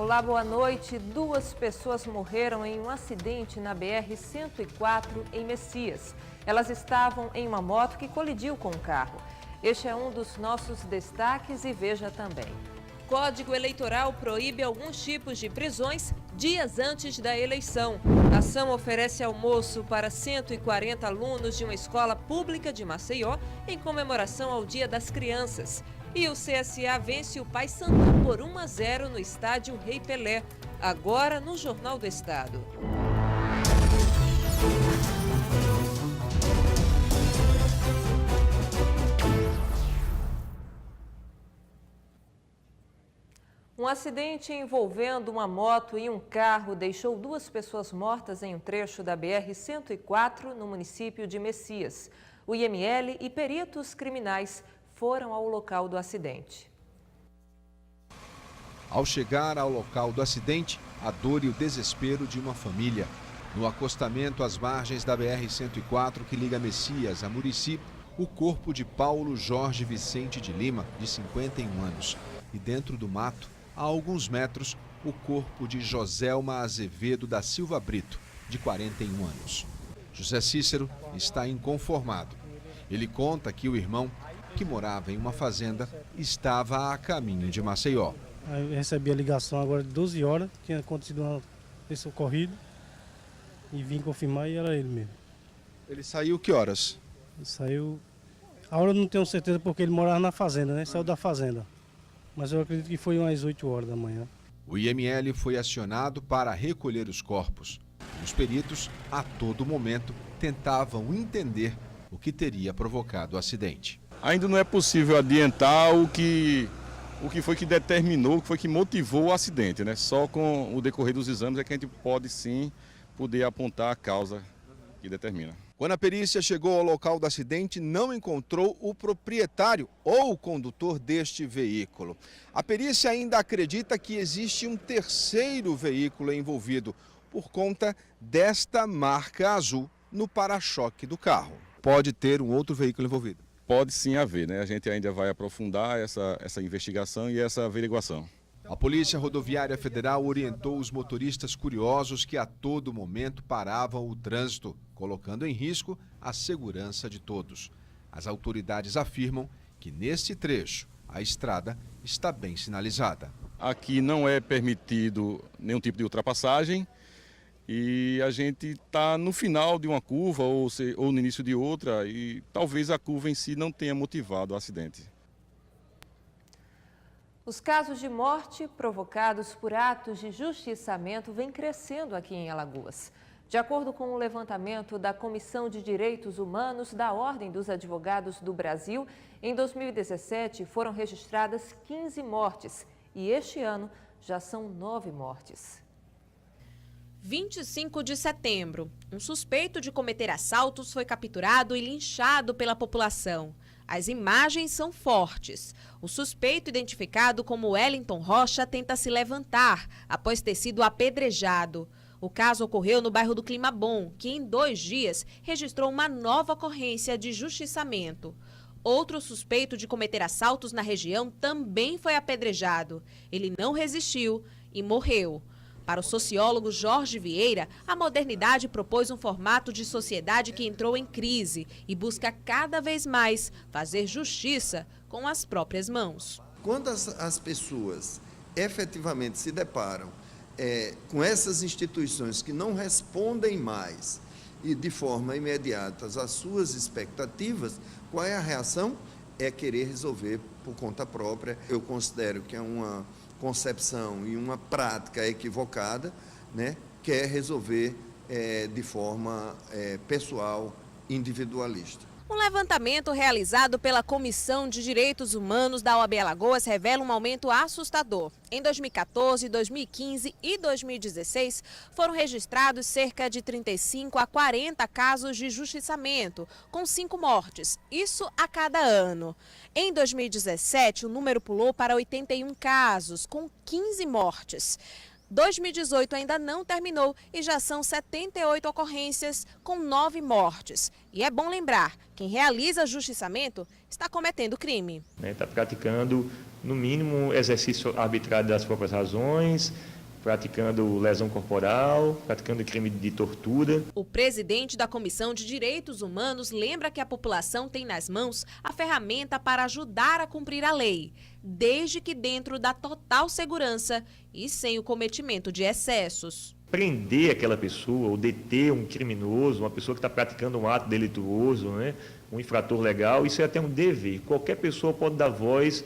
Olá, boa noite. 2 pessoas morreram em um acidente na BR-104 em Messias. Elas estavam em uma moto que colidiu com um carro. Este é um dos nossos destaques e veja também. Código Eleitoral proíbe alguns tipos de prisões dias antes da eleição. A ação oferece almoço para 140 alunos de uma escola pública de Maceió em comemoração ao Dia das Crianças. E o CSA vence o Paysandu por 1-0 no estádio Rei Pelé, agora no Jornal do Estado. Um acidente envolvendo uma moto e um carro deixou 2 pessoas mortas em um trecho da BR-104 no município de Messias. O IML e peritos criminais foram ao local do acidente. Ao chegar ao local do acidente, a dor e o desespero de uma família. No acostamento às margens da BR-104 que liga Messias a Murici, o corpo de Paulo Jorge Vicente de Lima, de 51 anos. E dentro do mato, a alguns metros, o corpo de Joselma Azevedo da Silva Brito, de 41 anos. José Cícero está inconformado. Ele conta que o irmão, que morava em uma fazenda, estava a caminho de Maceió. Eu recebi a ligação agora de 12 horas, tinha acontecido esse ocorrido, e vim confirmar e era ele mesmo. Ele saiu que horas? Ele saiu, a hora eu não tenho certeza porque ele morava na fazenda, né? Saiu da fazenda, mas eu acredito que foi umas 8 horas da manhã. O IML foi acionado para recolher os corpos. Os peritos, a todo momento, tentavam entender o que teria provocado o acidente. Ainda não é possível adiantar o que foi que determinou, o que foi que motivou o acidente, né? Só com o decorrer dos exames é que a gente pode sim poder apontar a causa que determina. Quando a perícia chegou ao local do acidente, não encontrou o proprietário ou o condutor deste veículo. A perícia ainda acredita que existe um terceiro veículo envolvido por conta desta marca azul no para-choque do carro. Pode ter um outro veículo envolvido? Pode sim haver, né? A gente ainda vai aprofundar essa investigação e essa averiguação. A Polícia Rodoviária Federal orientou os motoristas curiosos que a todo momento paravam o trânsito, colocando em risco a segurança de todos. As autoridades afirmam que neste trecho a estrada está bem sinalizada. Aqui não é permitido nenhum tipo de ultrapassagem e a gente está no final de uma curva ou no início de outra e talvez a curva em si não tenha motivado o acidente. Os casos de morte provocados por atos de justiçamento vêm crescendo aqui em Alagoas. De acordo com o levantamento da Comissão de Direitos Humanos da Ordem dos Advogados do Brasil, em 2017 foram registradas 15 mortes e este ano já são 9 mortes. 25 de setembro, um suspeito de cometer assaltos foi capturado e linchado pela população. As imagens são fortes. O suspeito, identificado como Wellington Rocha, tenta se levantar após ter sido apedrejado. O caso ocorreu no bairro do Clima Bom, que em 2 dias registrou uma nova ocorrência de justiçamento. Outro suspeito de cometer assaltos na região também foi apedrejado. Ele não resistiu e morreu. Para o sociólogo Jorge Vieira, a modernidade propôs um formato de sociedade que entrou em crise e busca cada vez mais fazer justiça com as próprias mãos. Quando as pessoas efetivamente se deparam com essas instituições que não respondem mais e de forma imediata às suas expectativas, qual é a reação? É querer resolver por conta própria. Eu considero que é uma concepção e uma prática equivocada, né, quer resolver de forma pessoal, individualista. Um levantamento realizado pela Comissão de Direitos Humanos da OAB Alagoas revela um aumento assustador. Em 2014, 2015 e 2016, foram registrados cerca de 35 a 40 casos de justiçamento, com 5 mortes, isso a cada ano. Em 2017, o número pulou para 81 casos, com 15 mortes. 2018 ainda não terminou e já são 78 ocorrências com 9 mortes. E é bom lembrar, quem realiza justiçamento está cometendo crime. Está praticando, no mínimo, exercício arbitrário das próprias razões, praticando lesão corporal, praticando crime de tortura. O presidente da Comissão de Direitos Humanos lembra que a população tem nas mãos a ferramenta para ajudar a cumprir a lei, desde que dentro da total segurança e sem o cometimento de excessos. Prender aquela pessoa ou deter um criminoso, uma pessoa que está praticando um ato delituoso, né, um infrator legal, isso é até um dever. Qualquer pessoa pode dar voz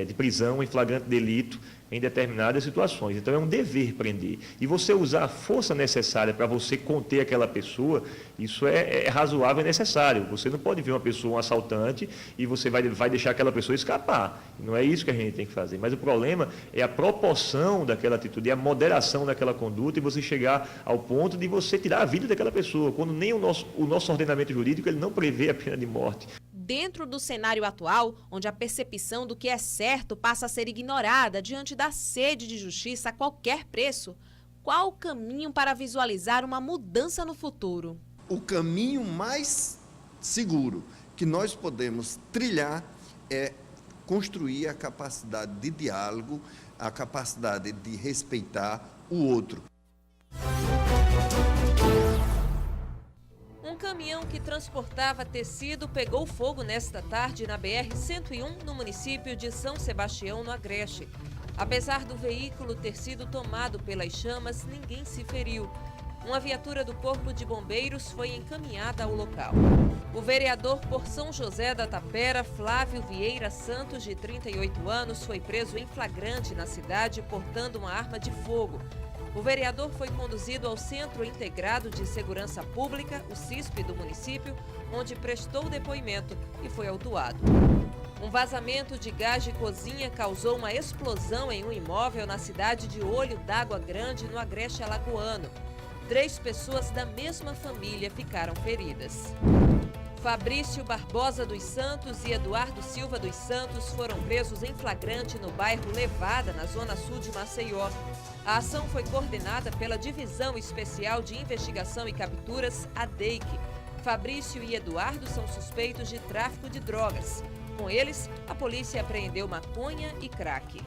de prisão em flagrante delito em determinadas situações. Então é um dever prender. E você usar a força necessária para você conter aquela pessoa, isso é razoável e necessário. Você não pode ver uma pessoa, um assaltante, e você vai deixar aquela pessoa escapar. Não é isso que a gente tem que fazer. Mas o problema é a proporção daquela atitude, a moderação daquela conduta e você chegar ao ponto de você tirar a vida daquela pessoa, quando nem o nosso ordenamento jurídico ele não prevê a pena de morte. Dentro do cenário atual, onde a percepção do que é certo passa a ser ignorada diante da sede de justiça a qualquer preço, qual o caminho para visualizar uma mudança no futuro? O caminho mais seguro que nós podemos trilhar é construir a capacidade de diálogo, a capacidade de respeitar o outro. Um caminhão que transportava tecido pegou fogo nesta tarde na BR-101, no município de São Sebastião, no Agreste. Apesar do veículo ter sido tomado pelas chamas, ninguém se feriu. Uma viatura do Corpo de Bombeiros foi encaminhada ao local. O vereador por São José da Tapera, Flávio Vieira Santos, de 38 anos, foi preso em flagrante na cidade portando uma arma de fogo. O vereador foi conduzido ao Centro Integrado de Segurança Pública, o CISP do município, onde prestou depoimento e foi autuado. Um vazamento de gás de cozinha causou uma explosão em um imóvel na cidade de Olho d'Água Grande, no Agreste Alagoano. 3 pessoas da mesma família ficaram feridas. Fabrício Barbosa dos Santos e Eduardo Silva dos Santos foram presos em flagrante no bairro Levada, na zona sul de Maceió. A ação foi coordenada pela Divisão Especial de Investigação e Capturas, a DEIC. Fabrício e Eduardo são suspeitos de tráfico de drogas. Com eles, a polícia apreendeu maconha e crack.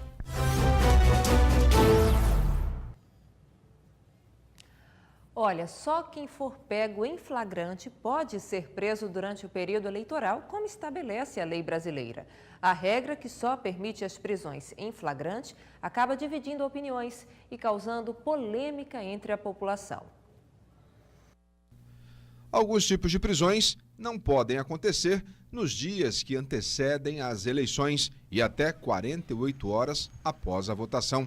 Olha, só quem for pego em flagrante pode ser preso durante o período eleitoral, como estabelece a lei brasileira. A regra, que só permite as prisões em flagrante, acaba dividindo opiniões e causando polêmica entre a população. Alguns tipos de prisões não podem acontecer nos dias que antecedem as eleições e até 48 horas após a votação.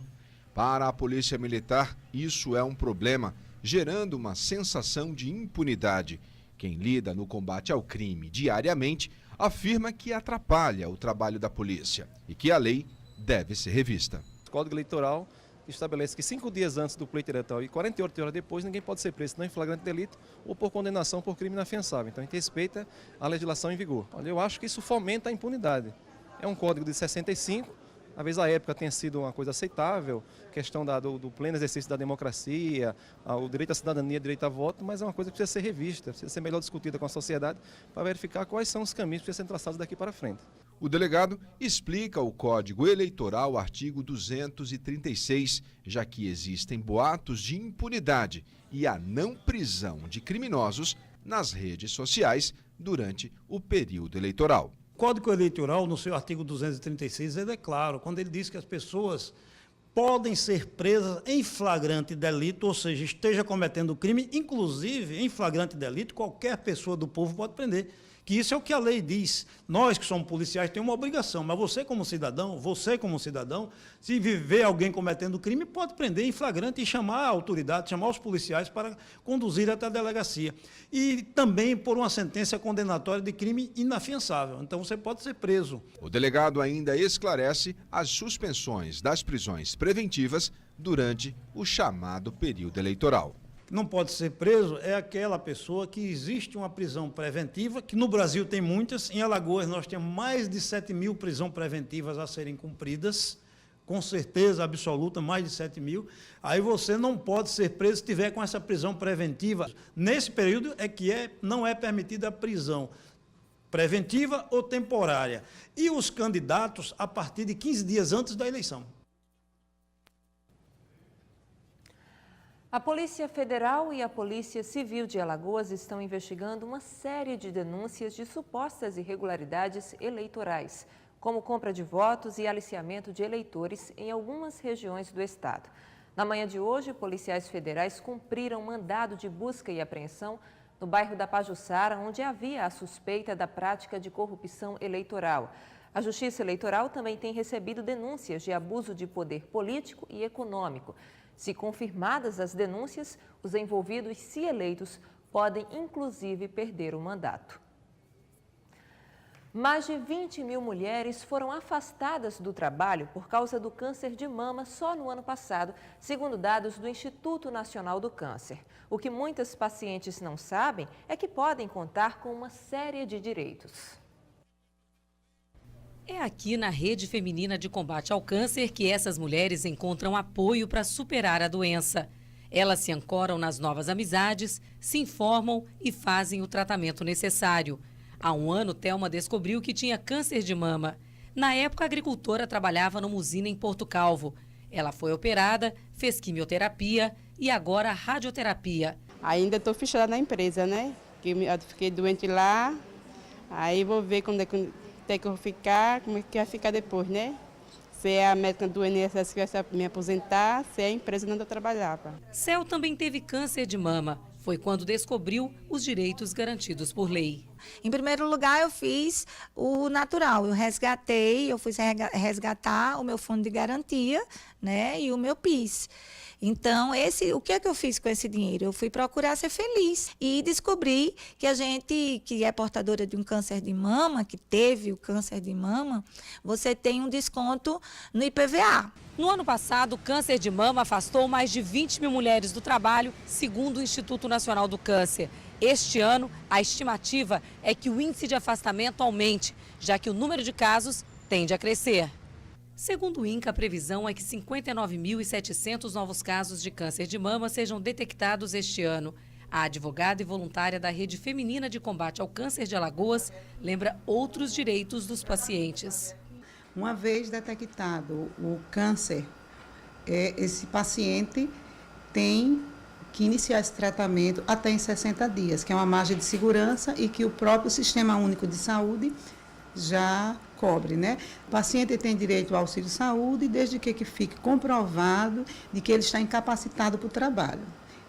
Para a Polícia Militar, isso é um problema, gerando uma sensação de impunidade. Quem lida no combate ao crime diariamente afirma que atrapalha o trabalho da polícia e que a lei deve ser revista. O Código Eleitoral estabelece que 5 dias antes do pleito eleitoral e 48 horas depois ninguém pode ser preso, não em flagrante delito ou por condenação por crime inafiançável. Então a gente respeita a legislação em vigor. Olha, eu acho que isso fomenta a impunidade. É um código de 65, talvez a época tenha sido uma coisa aceitável, questão do pleno exercício da democracia, o direito à cidadania, o direito a voto, mas é uma coisa que precisa ser revista, precisa ser melhor discutida com a sociedade para verificar quais são os caminhos que precisam ser traçados daqui para frente. O delegado explica o Código Eleitoral, artigo 236, já que existem boatos de impunidade e a não prisão de criminosos nas redes sociais durante o período eleitoral. O Código Eleitoral, no seu artigo 236, ele é claro, quando ele diz que as pessoas podem ser presas em flagrante delito, ou seja, esteja cometendo crime, inclusive em flagrante delito, qualquer pessoa do povo pode prender. Que isso é o que a lei diz. Nós que somos policiais temos uma obrigação, mas você como cidadão, se ver alguém cometendo crime, pode prender em flagrante e chamar a autoridade, chamar os policiais para conduzir até a delegacia. E também por uma sentença condenatória de crime inafiançável. Então você pode ser preso. O delegado ainda esclarece as suspensões das prisões preventivas durante o chamado período eleitoral. Não pode ser preso é aquela pessoa que existe uma prisão preventiva, que no Brasil tem muitas, em Alagoas nós temos mais de 7.000 prisões preventivas a serem cumpridas, com certeza absoluta, mais de 7 mil, aí você não pode ser preso se tiver com essa prisão preventiva. Nesse período é que não é permitida a prisão preventiva ou temporária. E os candidatos a partir de 15 dias antes da eleição. A Polícia Federal e a Polícia Civil de Alagoas estão investigando uma série de denúncias de supostas irregularidades eleitorais, como compra de votos e aliciamento de eleitores em algumas regiões do estado. Na manhã de hoje, policiais federais cumpriram mandado de busca e apreensão no bairro da Pajuçara, onde havia a suspeita da prática de corrupção eleitoral. A Justiça Eleitoral também tem recebido denúncias de abuso de poder político e econômico. Se confirmadas as denúncias, os envolvidos, se eleitos, podem inclusive perder o mandato. Mais de 20 mil mulheres foram afastadas do trabalho por causa do câncer de mama só no ano passado, segundo dados do Instituto Nacional do Câncer. O que muitas pacientes não sabem é que podem contar com uma série de direitos. É aqui na Rede Feminina de Combate ao Câncer que essas mulheres encontram apoio para superar a doença. Elas se ancoram nas novas amizades, se informam e fazem o tratamento necessário. Há um ano, Thelma descobriu que tinha câncer de mama. Na época, a agricultora trabalhava numa usina em Porto Calvo. Ela foi operada, fez quimioterapia e agora radioterapia. Ainda estou fichada na empresa, né? Eu fiquei doente lá, aí vou ver como é que eu vou ficar, como é que vai ficar depois, né? Se é a médica do INSS que vai me aposentar, se é a empresa onde eu trabalhava. Céu também teve câncer de mama. Foi quando descobriu os direitos garantidos por lei. Em primeiro lugar, eu fiz o natural. Eu fui resgatar o meu fundo de garantia, né, e o meu PIS. Então, o que é que eu fiz com esse dinheiro? Eu fui procurar ser feliz e descobri que a gente que é portadora de um câncer de mama, que teve o câncer de mama, você tem um desconto no IPVA. No ano passado, o câncer de mama afastou mais de 20 mil mulheres do trabalho, segundo o Instituto Nacional do Câncer. Este ano, a estimativa é que o índice de afastamento aumente, já que o número de casos tende a crescer. Segundo o INCA, a previsão é que 59.700 novos casos de câncer de mama sejam detectados este ano. A advogada e voluntária da Rede Feminina de Combate ao Câncer de Alagoas lembra outros direitos dos pacientes. Uma vez detectado o câncer, esse paciente tem que iniciar esse tratamento até em 60 dias, que é uma margem de segurança e que o próprio Sistema Único de Saúde já cobre, né? O paciente tem direito ao auxílio-saúde desde que fique comprovado de que ele está incapacitado para o trabalho.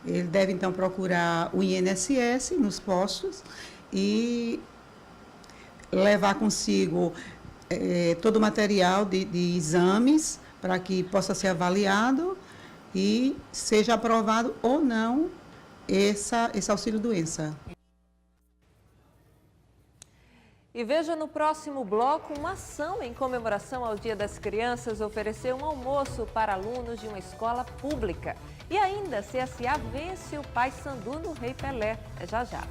Ele deve, então, procurar o INSS nos postos e levar consigo todo o material de exames para que possa ser avaliado e seja aprovado ou não esse auxílio-doença. E veja no próximo bloco, uma ação em comemoração ao Dia das Crianças ofereceu um almoço para alunos de uma escola pública. E ainda, CSA vence o Paysandu no Rei Pelé. É já já.